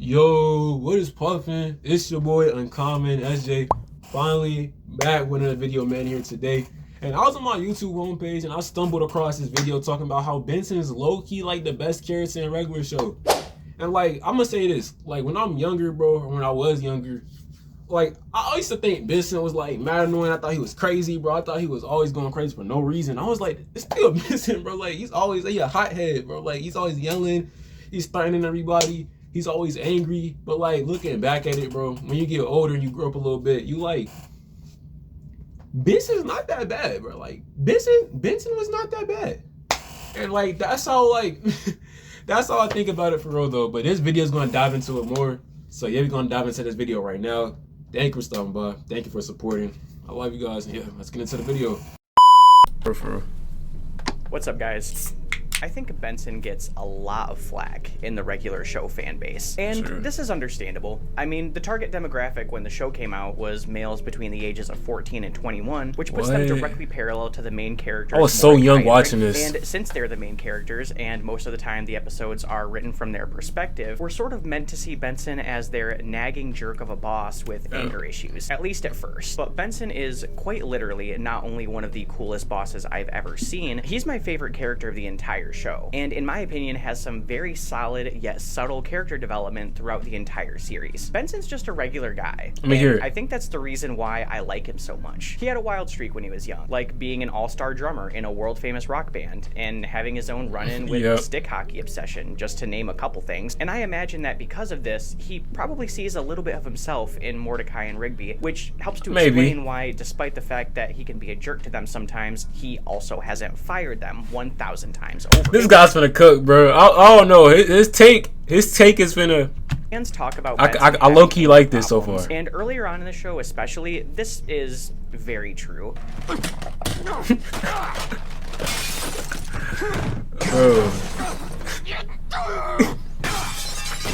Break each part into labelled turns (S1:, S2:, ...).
S1: Yo, what is puffin'? It's your boy Uncommon SJ. Finally back with another video, man, here today. And I was on my YouTube homepage and I stumbled across this video talking about how Benson is low-key like the best character in a regular show. And like, I'm gonna say this, like when I'm younger, bro, or when I was younger, like I used to think Benson was like mad annoying. I thought he was crazy, bro. I thought he was always going crazy for no reason. I was like, it's still Benson, bro. Like he a hothead, bro. Like he's always yelling, he's threatening everybody. He's always angry, but like looking back at it, bro, when you get older and you grow up a little bit, you like, Benson's not that bad, bro. Like Benson was not that bad. And like, that's how like, that's how I think about it for real though. But this video is going to dive into it more. So yeah, we're going to dive into this video right now. Thank you for stopping by. Thank you for supporting. I love you guys. Yeah, let's get into the video. For real.
S2: What's up, guys? I think Benson gets a lot of flack in the regular show fan base, and this is understandable. I mean, the target demographic when the show came out was males between the ages of 14 and 21, which puts them directly parallel to the main characters.
S1: I was so young watching this.
S2: And since they're the main characters, and most of the time the episodes are written from their perspective, we're sort of meant to see Benson as their nagging jerk of a boss with anger issues, at least at first. But Benson is quite literally not only one of the coolest bosses I've ever seen, he's my favorite character of the entire show, and in my opinion has some very solid yet subtle character development throughout the entire series. Benson's just a regular guy. I think that's the reason why I like him so much. He had a wild streak when he was young, like being an all-star drummer in a world-famous rock band and having his own run-in with stick hockey obsession, just to name a couple things. And I imagine that because of this, he probably sees a little bit of himself in Mordecai and Rigby, which helps to explain why, despite the fact that he can be a jerk to them sometimes, he also hasn't fired them 1,000 times over.
S1: This guy's finna cook, bro. I don't know. His take is finna.
S2: Fans talk about
S1: I low-key like this so far.
S2: And earlier on in the show especially, this is very true.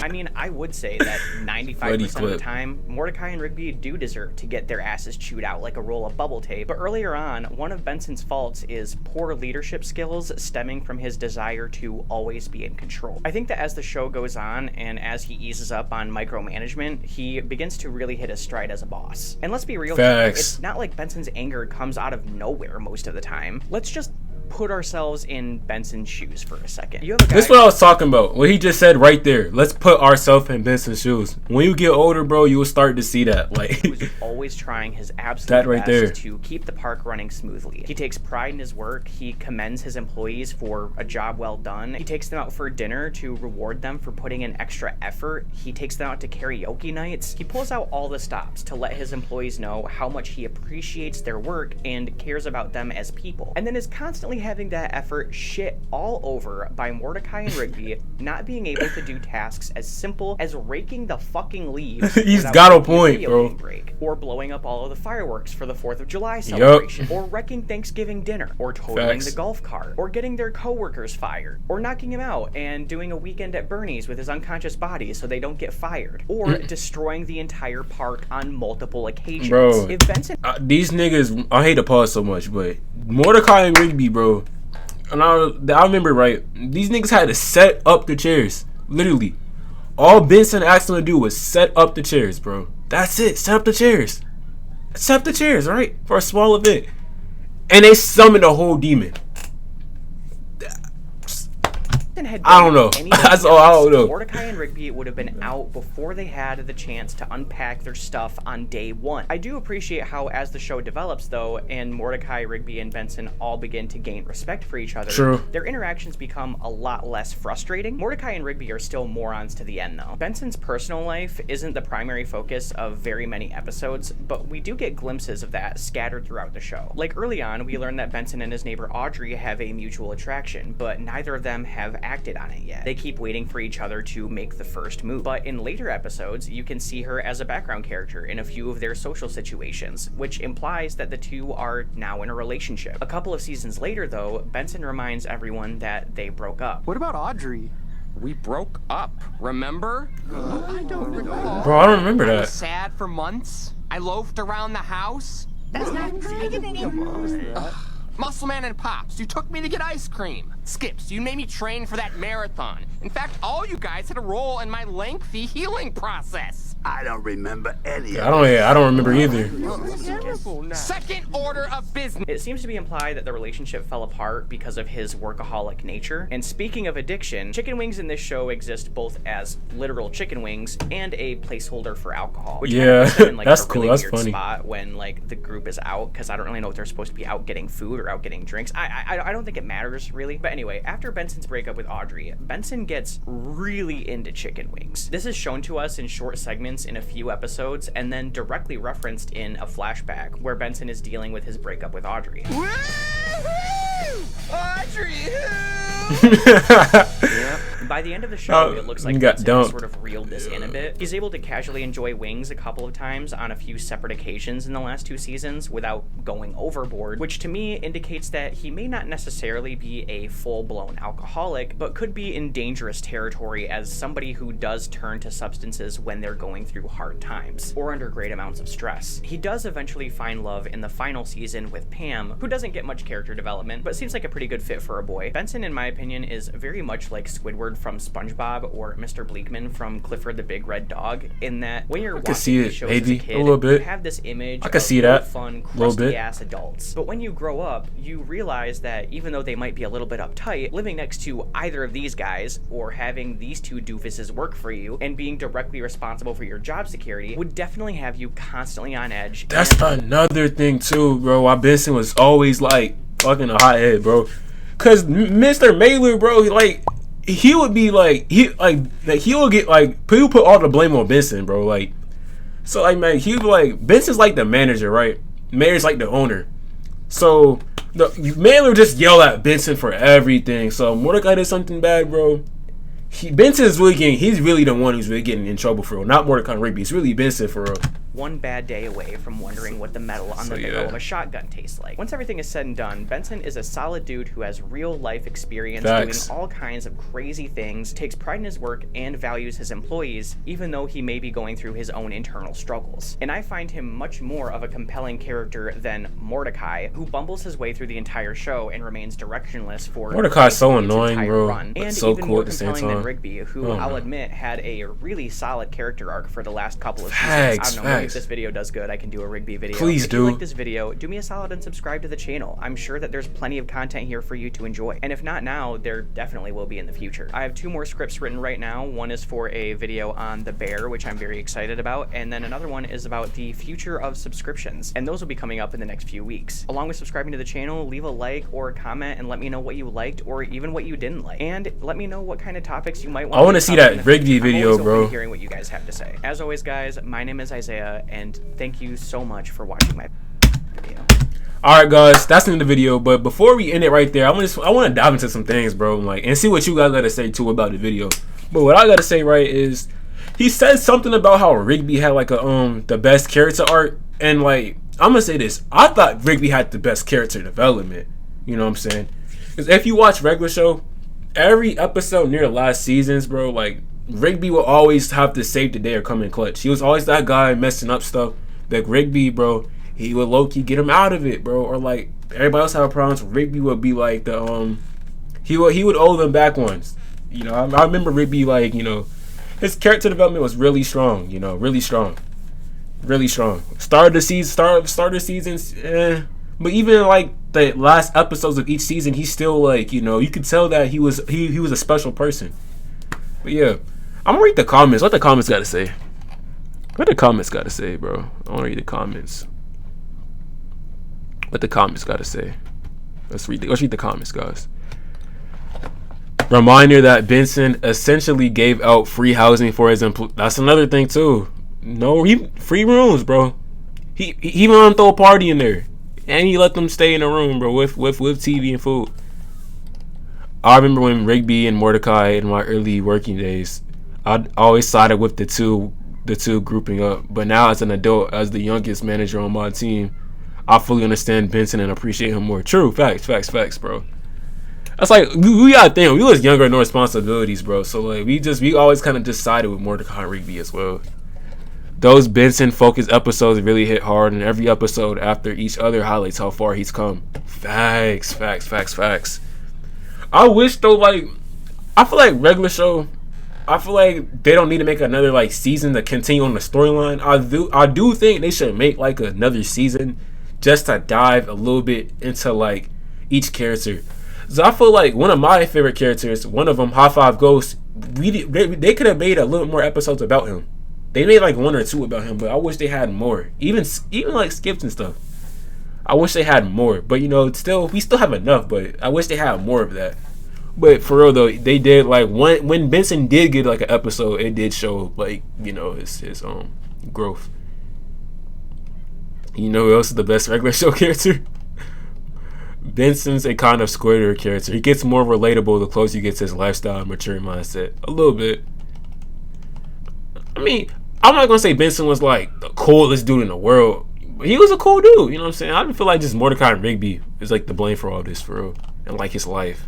S2: I mean, I would say that 95% of the time, Mordecai and Rigby do deserve to get their asses chewed out like a roll of bubble tape. But earlier on, one of Benson's faults is poor leadership skills stemming from his desire to always be in control. I think that as the show goes on and as he eases up on micromanagement, he begins to really hit his stride as a boss. And let's be real here, it's not like Benson's anger comes out of nowhere most of the time. Let's just put ourselves in Benson's shoes for a second.
S1: This is what I was talking about. What he just said right there. Let's put ourselves in Benson's shoes. When you get older, bro, you will start to see that. Like
S2: who's always trying his absolute best to keep the park running smoothly. He takes pride in his work. He commends his employees for a job well done. He takes them out for dinner to reward them for putting in extra effort. He takes them out to karaoke nights. He pulls out all the stops to let his employees know how much he appreciates their work and cares about them as people. And then is constantly having that effort shit all over by Mordecai and Rigby not being able to do tasks as simple as raking the fucking leaves.
S1: He's got a point, bro.
S2: Break, or blowing up all of the fireworks for the 4th of July celebration, or wrecking Thanksgiving dinner, or totaling the golf cart, or getting their coworkers fired, or knocking him out and doing a weekend at Bernie's with his unconscious body so they don't get fired, or destroying the entire park on multiple occasions.
S1: Bro,
S2: if Benson
S1: these niggas, I hate to pause so much, but Mordecai and Rigby, bro, and I remember right, these niggas had to set up the chairs. Literally, all Benson asked them to do was set up the chairs, bro. That's it. Set up the chairs. Set up the chairs, right, for a small event, and they summoned a whole demon. I don't know. That's all I don't know.
S2: Mordecai and Rigby would have been out before they had the chance to unpack their stuff on day one. I do appreciate how, as the show develops, though, and Mordecai, Rigby, and Benson all begin to gain respect for each other, their interactions become a lot less frustrating. Mordecai and Rigby are still morons to the end, though. Benson's personal life isn't the primary focus of very many episodes, but we do get glimpses of that scattered throughout the show. Like early on, we learn that Benson and his neighbor Audrey have a mutual attraction, but neither of them have acted on it yet. They keep waiting for each other to make the first move. But in later episodes, you can see her as a background character in a few of their social situations, which implies that the two are now in a relationship. A couple of seasons later, though, Benson reminds everyone that they broke up.
S3: What about Audrey?
S4: We broke up, remember?
S3: I don't recall.
S1: Bro, I don't remember that.
S4: I was sad for months. I loafed around the house.
S5: That's not true.
S4: Muscleman and Pops, you took me to get ice cream. Skips, you made me train for that marathon. In fact, all you guys had a role in my lengthy healing process.
S3: I don't remember any of
S1: I don't remember either.
S4: Second order of business.
S2: It seems to be implied that the relationship fell apart because of his workaholic nature. And speaking of addiction, chicken wings in this show exist both as literal chicken wings and a placeholder for alcohol. Which kind of puts them in, like,
S1: that's
S2: a
S1: cool.
S2: really
S1: That's
S2: weird
S1: funny.
S2: spot when like the group is out, because I don't really know if they're supposed to be out getting food or out getting drinks. I don't think it matters really. But anyway, after Benson's breakup with Audrey, Benson gets really into chicken wings. This is shown to us in short segments in a few episodes, and then directly referenced in a flashback where Benson is dealing with his breakup with Audrey.
S4: Audrey!
S2: By the end of the show, it looks like
S1: got
S2: Benson
S1: dumped.
S2: sort of reeled this in a bit. He's able to casually enjoy wings a couple of times on a few separate occasions in the last 2 seasons without going overboard, which to me indicates that he may not necessarily be a full-blown alcoholic, but could be in dangerous territory as somebody who does turn to substances when they're going through hard times or under great amounts of stress. He does eventually find love in the final season with Pam, who doesn't get much character development, but seems like a pretty good fit for a boy. Benson, in my opinion, is very much like Squidward from SpongeBob or Mr. Bleakman from Clifford the Big Red Dog, in that when you're watching
S1: see
S2: these
S1: it,
S2: shows
S1: maybe,
S2: as a kid,
S1: a little bit.
S2: you have this image
S1: I could
S2: of
S1: see
S2: real
S1: that,
S2: fun,
S1: a little bit.
S2: crusty-ass adults. But when you grow up, you realize that even though they might be a little bit uptight, living next to either of these guys or having these two doofuses work for you and being directly responsible for your job security would definitely have you constantly on edge.
S1: That's another thing too, bro. Why Benson was always like fucking a hothead, bro. Cause Mr. Mailer, bro, he would be like he would get like people put all the blame on Benson, bro. Like, so like man, he would like Benson's like the manager, right? Mayor's like the owner. So the Mailer just yell at Benson for everything. So Mordecai did something bad, bro. Benson's really he's really the one who's really getting in trouble for real. Not Mordecai Rigby. It's really Benson for real.
S2: One bad day away from wondering what the metal on the barrel of a shotgun tastes like. Once everything is said and done, Benson is a solid dude who has real life experience doing all kinds of crazy things, takes pride in his work, and values his employees, even though he may be going through his own internal struggles. And I find him much more of a compelling character than Mordecai, who bumbles his way through the entire show and remains directionless for
S1: Mordecai's so annoying, bro,
S2: run.
S1: but
S2: And
S1: so
S2: even
S1: cool
S2: more
S1: at the same
S2: compelling than
S1: time.
S2: Rigby, who I'll admit had a really solid character arc for the last couple of
S1: Facts,
S2: seasons. I don't know, maybe if this video does good, I can do a Rigby video.
S1: Please
S2: if
S1: do.
S2: you like this video, do me a solid and subscribe to the channel. I'm sure that there's plenty of content here for you to enjoy. And if not now, there definitely will be in the future. I have 2 more scripts written right now. One is for a video on the bear, which I'm very excited about, and then another one is about the future of subscriptions, and those will be coming up in the next few weeks. Along with subscribing to the channel, leave a like or a comment and let me know what you liked or even what you didn't like. And let me know what kind of topics you might want
S1: I want to see that Rigby video, bro.
S2: Hearing what you guys have to say. As always, guys, my name is Isaiah, and thank you so much for watching my video.
S1: Alright guys, that's the end of the video, but before we end it right there, I want to dive into some things, bro, like, and see what you guys gotta say too about the video. But what I gotta say, right, is he said something about how Rigby had like the best character arc, and like, I'm gonna say this, I thought Rigby had the best character development, you know what I'm saying? Because if you watch regular show, every episode near the last seasons, bro, like, Rigby will always have to save the day or come in clutch. He was always that guy messing up stuff. Like Rigby, bro, he would low-key get him out of it, bro. Or like everybody else have problems, Rigby would be like the he would owe them back ones. You know, I remember Rigby, like, you know, his character development was really strong. You know, really strong. Start of the seasons, but even like the last episodes of each season, he's still like, you know, you could tell that he was a special person. But yeah, I'm gonna read the comments. What the comments gotta say? What the comments gotta say, bro? I wanna read the comments. What the comments gotta say? Let's read the comments, guys. Reminder that Benson essentially gave out free housing for his employees. That's another thing too. No, free rooms, bro. He even let them throw a party in there, and he let them stay in the room, bro, with TV and food. I remember when Rigby and Mordecai in my early working days, I always sided with the two grouping up. But now as an adult, as the youngest manager on my team, I fully understand Benson and appreciate him more. True, facts, bro. That's like, we gotta think, we was younger, no responsibilities, bro. So like we always kind of just sided with Mordecai and Rigby as well. Those Benson focused episodes really hit hard, and every episode after each other highlights how far he's come. Facts. I wish though, like, I feel like regular show, I feel like they don't need to make another like season to continue on the storyline. I do think they should make like another season just to dive a little bit into like each character. So I feel like one of my favorite characters, one of them, High Five Ghost, they could have made a little more episodes about him. They made like 1 or 2 about him, but I wish they had more. Even like skips and stuff. I wish they had more, but you know, we still have enough. But I wish they had more of that. But for real though, they did like when Benson did get like an episode, it did show like, you know, his growth. You know who else is the best regular show character? Benson's a kind of squirter character. He gets more relatable the closer you get to his lifestyle and mature mindset. A little bit. I mean, I'm not gonna say Benson was like the coolest dude in the world, but he was a cool dude. You know what I'm saying? I didn't feel like just Mordecai and Rigby is like the blame for all this, for real, and like his life.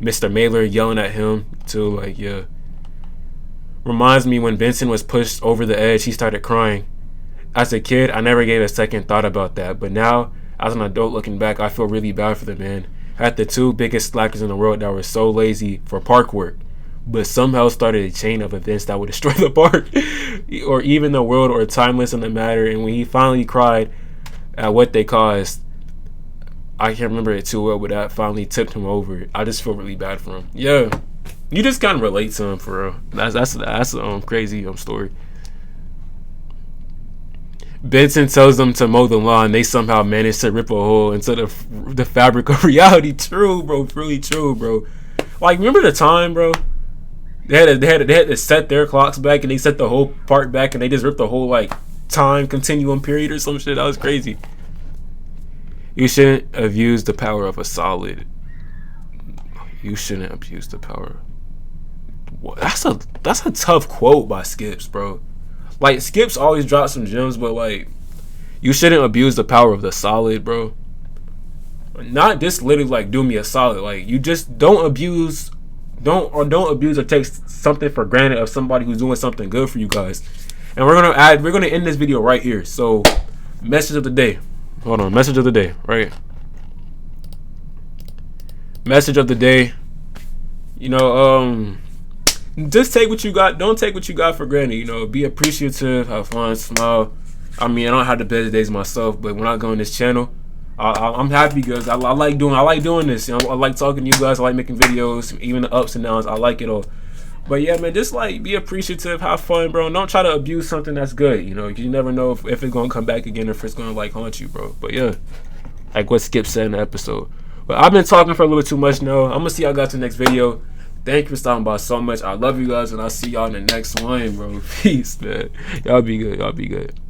S1: Mr. Mailer yelling at him too, like, yeah. Reminds me when Benson was pushed over the edge, he started crying. As a kid, I never gave a second thought about that, but now, as an adult looking back, I feel really bad for the man. I had the 2 biggest slackers in the world that were so lazy for park work, but somehow started a chain of events that would destroy the park or even the world or timeless in the matter. And when he finally cried at what they caused, I can't remember it too well, but that finally tipped him over. I just feel really bad for him. Yeah, you just kind of relate to him, for real. That's a crazy story. Benson tells them to mow the lawn. They somehow manage to rip a hole into the fabric of reality. True, bro. Really true, bro. Like, remember the time, bro? They had to set their clocks back, and they set the whole part back, and they just ripped the whole like time continuum period or some shit. That was crazy. You shouldn't have used the power of a solid. You shouldn't abuse the power. That's a tough quote by Skips, bro. Like, Skips always drops some gems, but like, you shouldn't abuse the power of the solid, bro. Not just literally like do me a solid. Like, you just don't abuse or take something for granted of somebody who's doing something good for you guys. And we're gonna end this video right here. So, message of the day. Hold on, message of the day, right? Message of the day. You know, just take what you got. Don't take what you got for granted. You know, be appreciative, have fun, smile. I mean, I don't have the best days myself, but when I go on this channel, I'm happy because I like doing this. You know, I like talking to you guys. I like making videos, even the ups and downs. I like it all. But yeah, man, just like be appreciative, have fun, bro. And don't try to abuse something that's good. You know, you never know if it's gonna come back again, or if it's gonna like haunt you, bro. But yeah, like what Skip said in the episode. But I've been talking for a little too much now. I'm gonna see y'all guys in the next video. Thank you for stopping by so much. I love you guys, and I'll see y'all in the next one, bro. Peace, man. Y'all be good. Y'all be good.